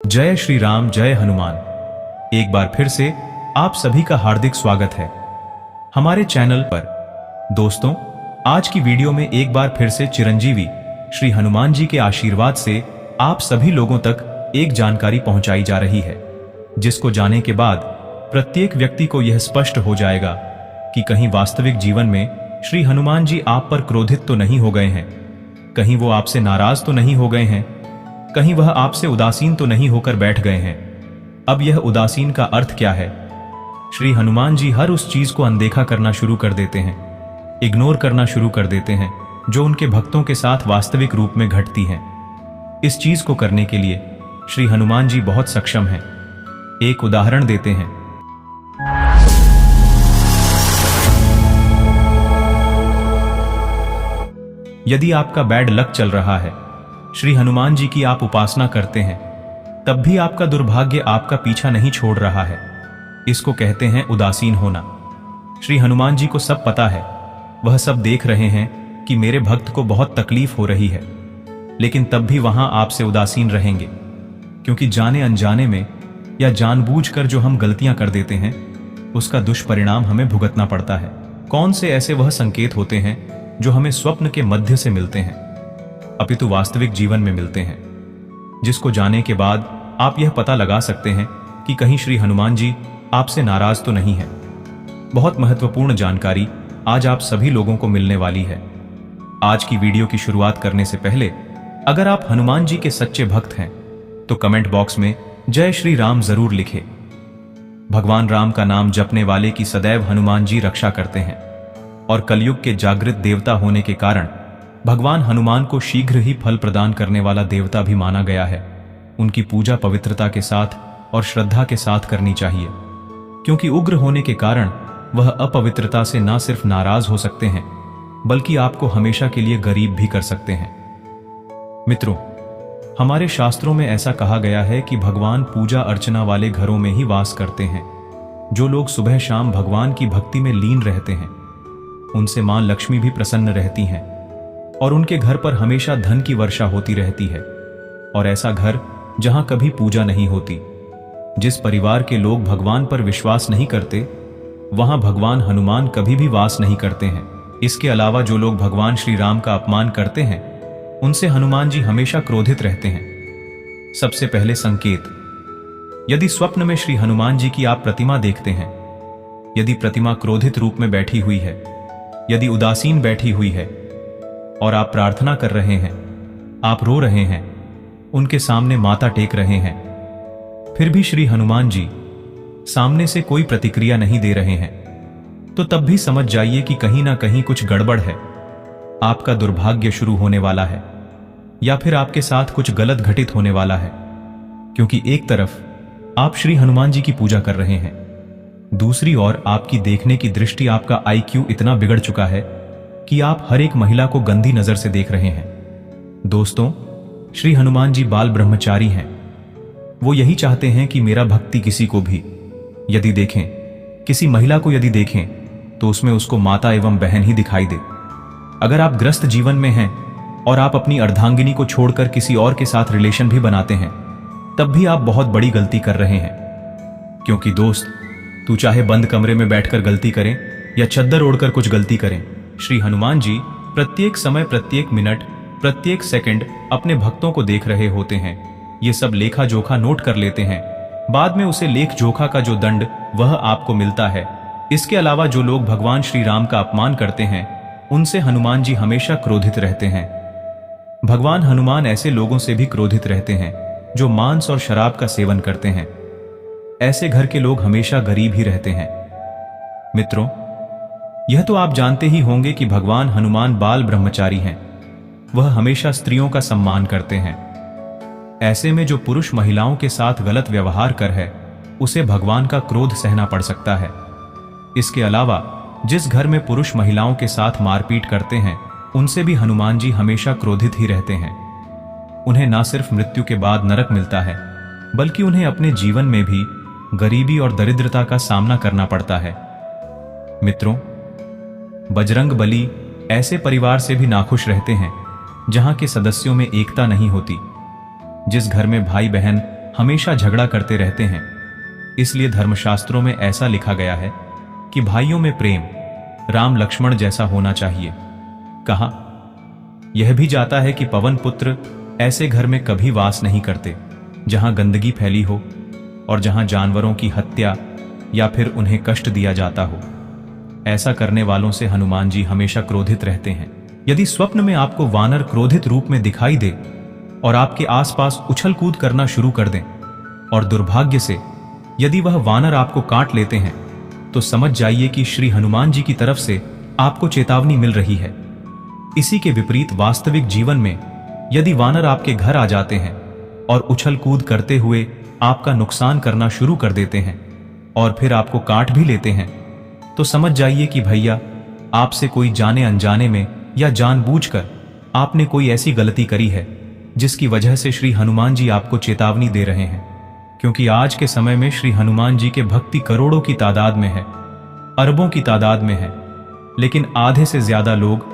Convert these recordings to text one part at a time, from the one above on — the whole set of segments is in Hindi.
जय श्री राम, जय हनुमान। एक बार फिर से आप सभी का हार्दिक स्वागत है हमारे चैनल पर। दोस्तों, आज की वीडियो में एक बार फिर से चिरंजीवी श्री हनुमान जी के आशीर्वाद से आप सभी लोगों तक एक जानकारी पहुंचाई जा रही है, जिसको जाने के बाद प्रत्येक व्यक्ति को यह स्पष्ट हो जाएगा कि कहीं वास्तविक जीवन में श्री हनुमान जी आप पर क्रोधित तो नहीं हो गए हैं, कहीं वो आपसे नाराज तो नहीं हो गए हैं, कहीं वह आपसे उदासीन तो नहीं होकर बैठ गए हैं। अब यह उदासीन का अर्थ क्या है? श्री हनुमान जी हर उस चीज को अनदेखा करना शुरू कर देते हैं, इग्नोर करना शुरू कर देते हैं जो उनके भक्तों के साथ वास्तविक रूप में घटती है। इस चीज को करने के लिए श्री हनुमान जी बहुत सक्षम हैं। एक उदाहरण देते हैं। यदि आपका बैड लक चल रहा है, श्री हनुमान जी की आप उपासना करते हैं, तब भी आपका दुर्भाग्य आपका पीछा नहीं छोड़ रहा है। इसको कहते हैं उदासीन होना। श्री हनुमान जी को सब पता है, वह सब देख रहे हैं कि मेरे भक्त को बहुत तकलीफ हो रही है, लेकिन तब भी वहां आपसे उदासीन रहेंगे, क्योंकि जाने अनजाने में या जानबूझकर जो हम गलतियां कर देते हैं, उसका दुष्परिणाम हमें भुगतना पड़ता है। कौन से ऐसे वह संकेत होते हैं जो हमें स्वप्न के मध्य से मिलते हैं, अपितु वास्तविक जीवन में मिलते हैं, जिसको जाने के बाद आप यह पता लगा सकते हैं कि कहीं श्री हनुमान जी आपसे नाराज तो नहीं है। बहुत महत्वपूर्ण जानकारी आज आप सभी लोगों को मिलने वाली है। आज की वीडियो की शुरुआत करने से पहले अगर आप हनुमान जी के सच्चे भक्त हैं तो कमेंट बॉक्स में जय श्री राम जरूर लिखें। भगवान राम का नाम जपने वाले की सदैव हनुमान जी रक्षा करते हैं और कलयुग के जागृत देवता होने के कारण भगवान हनुमान को शीघ्र ही फल प्रदान करने वाला देवता भी माना गया है। उनकी पूजा पवित्रता के साथ और श्रद्धा के साथ करनी चाहिए, क्योंकि उग्र होने के कारण वह अपवित्रता से न सिर्फ नाराज हो सकते हैं, बल्कि आपको हमेशा के लिए गरीब भी कर सकते हैं। मित्रों, हमारे शास्त्रों में ऐसा कहा गया है कि भगवान पूजा अर्चना वाले घरों में ही वास करते हैं। जो लोग सुबह शाम भगवान की भक्ति में लीन रहते हैं, उनसे मां लक्ष्मी भी प्रसन्न रहती हैं और उनके घर पर हमेशा धन की वर्षा होती रहती है। और ऐसा घर जहां कभी पूजा नहीं होती, जिस परिवार के लोग भगवान पर विश्वास नहीं करते, वहां भगवान हनुमान कभी भी वास नहीं करते हैं। इसके अलावा जो लोग भगवान श्री राम का अपमान करते हैं, उनसे हनुमान जी हमेशा क्रोधित रहते हैं। सबसे पहले संकेत, यदि स्वप्न में श्री हनुमान जी की आप प्रतिमा देखते हैं, यदि प्रतिमा क्रोधित रूप में बैठी हुई है, यदि उदासीन बैठी हुई है और आप प्रार्थना कर रहे हैं, आप रो रहे हैं, उनके सामने माथा टेक रहे हैं, फिर भी श्री हनुमान जी सामने से कोई प्रतिक्रिया नहीं दे रहे हैं, तो तब भी समझ जाइए कि कहीं ना कहीं कुछ गड़बड़ है। आपका दुर्भाग्य शुरू होने वाला है या फिर आपके साथ कुछ गलत घटित होने वाला है, क्योंकि एक तरफ आप श्री हनुमान जी की पूजा कर रहे हैं, दूसरी ओर आपकी देखने की दृष्टि, आपका IQ इतना बिगड़ चुका है कि आप हर एक महिला को गंदी नजर से देख रहे हैं। दोस्तों, श्री हनुमान जी बाल ब्रह्मचारी हैं। वो यही चाहते हैं कि मेरा भक्ति किसी को भी यदि देखें, किसी महिला को यदि देखें, तो उसमें उसको माता एवं बहन ही दिखाई दे। अगर आप ग्रस्त जीवन में हैं और आप अपनी अर्धांगिनी को छोड़कर किसी और के साथ रिलेशन भी बनाते हैं, तब भी आप बहुत बड़ी गलती कर रहे हैं। क्योंकि दोस्त, तू चाहे बंद कमरे में बैठकर गलती करें या चद्दर ओढ़कर कुछ गलती करें, श्री हनुमान जी प्रत्येक समय, प्रत्येक मिनट, प्रत्येक सेकंड अपने भक्तों को देख रहे होते हैं। ये सब लेखा जोखा नोट कर लेते हैं। बाद में उसे लेख जोखा का जो दंड वह आपको मिलता है। इसके अलावा जो लोग भगवान श्री राम का अपमान करते हैं, उनसे हनुमान जी हमेशा क्रोधित रहते हैं। भगवान हनुमान ऐसे लोगों से भी क्रोधित रहते हैं जो मांस और शराब का सेवन करते हैं। ऐसे घर के लोग हमेशा गरीब ही रहते हैं। मित्रों, यह तो आप जानते ही होंगे कि भगवान हनुमान बाल ब्रह्मचारी हैं। वह हमेशा स्त्रियों का सम्मान करते हैं। ऐसे में जो पुरुष महिलाओं के साथ गलत व्यवहार कर है, उसे भगवान का क्रोध सहना पड़ सकता है। इसके अलावा जिस घर में पुरुष महिलाओं के साथ मारपीट करते हैं, उनसे भी हनुमान जी हमेशा क्रोधित ही रहते हैं। उन्हें ना सिर्फ मृत्यु के बाद नरक मिलता है, बल्कि उन्हें अपने जीवन में भी गरीबी और दरिद्रता का सामना करना पड़ता है। मित्रों, बजरंग बली ऐसे परिवार से भी नाखुश रहते हैं जहां के सदस्यों में एकता नहीं होती। जिस घर में भाई बहन हमेशा झगड़ा करते रहते हैं। इसलिए धर्मशास्त्रों में ऐसा लिखा गया है कि भाइयों में प्रेम राम लक्ष्मण जैसा होना चाहिए। कहा यह भी जाता है कि पवन पुत्र ऐसे घर में कभी वास नहीं करते जहां गंदगी फैली हो और जहां जानवरों की हत्या या फिर उन्हें कष्ट दिया जाता हो। ऐसा करने वालों से हनुमान जी हमेशा क्रोधित रहते हैं। यदि स्वप्न में आपको वानर क्रोधित रूप में दिखाई दे और आपके आसपास उछल कूद करना शुरू कर दें और दुर्भाग्य से यदि वह वानर आपको काट लेते हैं, तो समझ जाइए कि श्री हनुमान जी की तरफ से आपको चेतावनी मिल रही है। इसी के विपरीत वास्तविक जीवन में यदि वानर आपके घर आ जाते हैं और उछल कूद करते हुए आपका नुकसान करना शुरू कर देते हैं और फिर आपको काट भी लेते हैं, तो समझ जाइए कि भैया आपसे कोई जाने अनजाने में या जानबूझकर आपने कोई ऐसी गलती करी है जिसकी वजह से श्री हनुमान जी आपको चेतावनी दे रहे हैं। क्योंकि आज के समय में श्री हनुमान जी के भक्ति करोड़ों की तादाद में है, अरबों की तादाद में है, लेकिन आधे से ज्यादा लोग,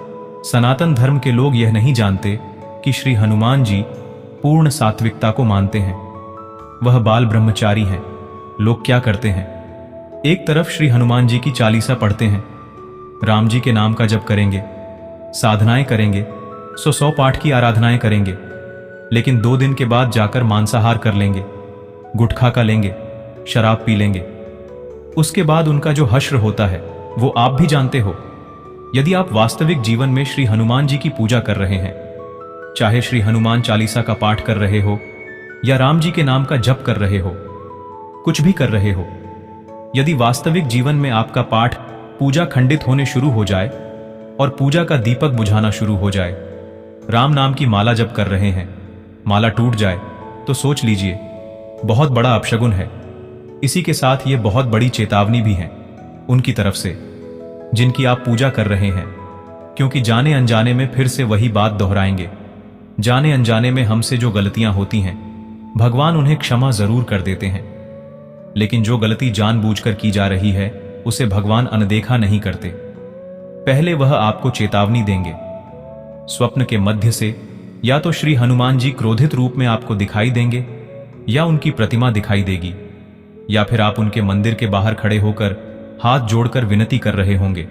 सनातन धर्म के लोग, यह नहीं जानते कि श्री हनुमान जी पूर्ण सात्विकता को मानते हैं। वह बाल ब्रह्मचारी हैं। लोग क्या करते हैं, एक तरफ श्री हनुमान जी की चालीसा पढ़ते हैं, राम जी के नाम का जप करेंगे, साधनाएं करेंगे, 100 पाठ की आराधनाएं करेंगे, लेकिन 2 दिन के बाद जाकर मांसाहार कर लेंगे, गुटखा का लेंगे, शराब पी लेंगे। उसके बाद उनका जो हश्र होता है वो आप भी जानते हो। यदि आप वास्तविक जीवन में श्री हनुमान जी की पूजा कर रहे हैं, चाहे श्री हनुमान चालीसा का पाठ कर रहे हो या राम जी के नाम का जप कर रहे हो, कुछ भी कर रहे हो, यदि वास्तविक जीवन में आपका पाठ पूजा खंडित होने शुरू हो जाए और पूजा का दीपक बुझाना शुरू हो जाए, राम नाम की माला जप कर रहे हैं, माला टूट जाए, तो सोच लीजिए बहुत बड़ा अपशगुन है। इसी के साथ ये बहुत बड़ी चेतावनी भी है उनकी तरफ से जिनकी आप पूजा कर रहे हैं, क्योंकि जाने अनजाने में फिर से वही बात दोहराएंगे। जाने अनजाने में हमसे जो गलतियां होती हैं भगवान उन्हें क्षमा जरूर कर देते हैं, लेकिन जो गलती जानबूझकर की जा रही है उसे भगवान अनदेखा नहीं करते। पहले वह आपको चेतावनी देंगे। स्वप्न के मध्य से या तो श्री हनुमान जी क्रोधित रूप में आपको दिखाई देंगे या उनकी प्रतिमा दिखाई देगी, या फिर आप उनके मंदिर के बाहर खड़े होकर हाथ जोड़कर विनती कर रहे होंगे,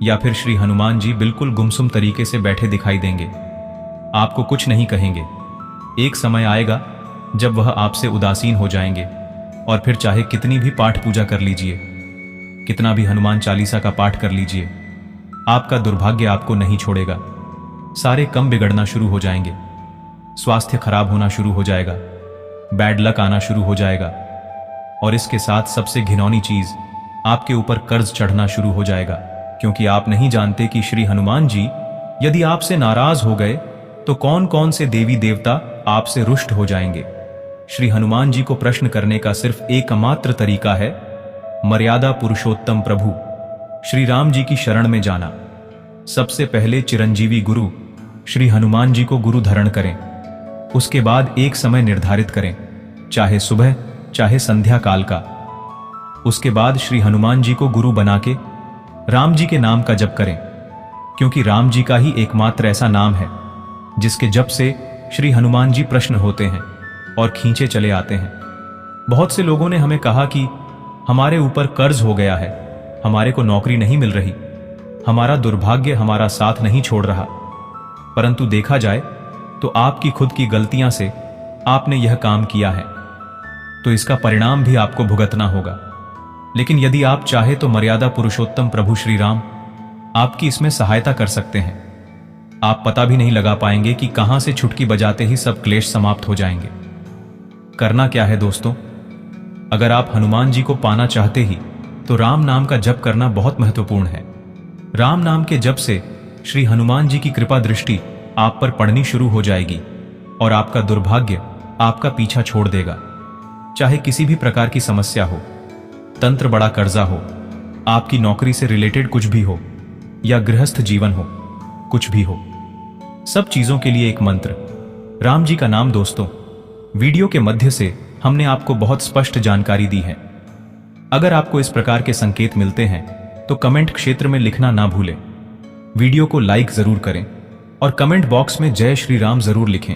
या फिर श्री हनुमान जी बिल्कुल गुमसुम तरीके से बैठे दिखाई देंगे, आपको कुछ नहीं कहेंगे। एक समय आएगा जब वह आपसे उदासीन हो जाएंगे और फिर चाहे कितनी भी पाठ पूजा कर लीजिए, कितना भी हनुमान चालीसा का पाठ कर लीजिए, आपका दुर्भाग्य आपको नहीं छोड़ेगा। सारे कम बिगड़ना शुरू हो जाएंगे, स्वास्थ्य खराब होना शुरू हो जाएगा, बैड लक आना शुरू हो जाएगा, और इसके साथ सबसे घिनौनी चीज, आपके ऊपर कर्ज चढ़ना शुरू हो जाएगा, क्योंकि आप नहीं जानते कि श्री हनुमान जी यदि आपसे नाराज हो गए तो कौन कौन से देवी देवता आपसे रुष्ट हो जाएंगे। श्री हनुमान जी को प्रश्न करने का सिर्फ एकमात्र तरीका है, मर्यादा पुरुषोत्तम प्रभु श्री राम जी की शरण में जाना। सबसे पहले चिरंजीवी गुरु श्री हनुमान जी को गुरु धारण करें, उसके बाद एक समय निर्धारित करें, चाहे सुबह चाहे संध्या काल का। उसके बाद श्री हनुमान जी को गुरु बना के राम जी के नाम का जप करें, क्योंकि राम जी का ही एकमात्र ऐसा नाम है जिसके जप से श्री हनुमान जी प्रसन्न होते हैं और खींचे चले आते हैं। बहुत से लोगों ने हमें कहा कि हमारे ऊपर कर्ज हो गया है, हमारे को नौकरी नहीं मिल रही, हमारा दुर्भाग्य हमारा साथ नहीं छोड़ रहा। परंतु देखा जाए तो आपकी खुद की गलतियां से आपने यह काम किया है, तो इसका परिणाम भी आपको भुगतना होगा। लेकिन यदि आप चाहे तो मर्यादा पुरुषोत्तम प्रभु श्री राम आपकी इसमें सहायता कर सकते हैं। आप पता भी नहीं लगा पाएंगे कि कहां से छुटकी बजाते ही सब क्लेश समाप्त हो जाएंगे। करना क्या है दोस्तों, अगर आप हनुमान जी को पाना चाहते ही तो राम नाम का जप करना बहुत महत्वपूर्ण है। राम नाम के जप से श्री हनुमान जी की कृपा दृष्टि आप पर पड़नी शुरू हो जाएगी और आपका दुर्भाग्य आपका पीछा छोड़ देगा। चाहे किसी भी प्रकार की समस्या हो, तंत्र बड़ा कर्जा हो, आपकी नौकरी से रिलेटेड कुछ भी हो, या गृहस्थ जीवन हो, कुछ भी हो, सब चीजों के लिए एक मंत्र, राम जी का नाम। दोस्तों, वीडियो के मध्य से हमने आपको बहुत स्पष्ट जानकारी दी है। अगर आपको इस प्रकार के संकेत मिलते हैं तो कमेंट क्षेत्र में लिखना ना भूलें। वीडियो को लाइक जरूर करें और कमेंट बॉक्स में जय श्री राम जरूर लिखें।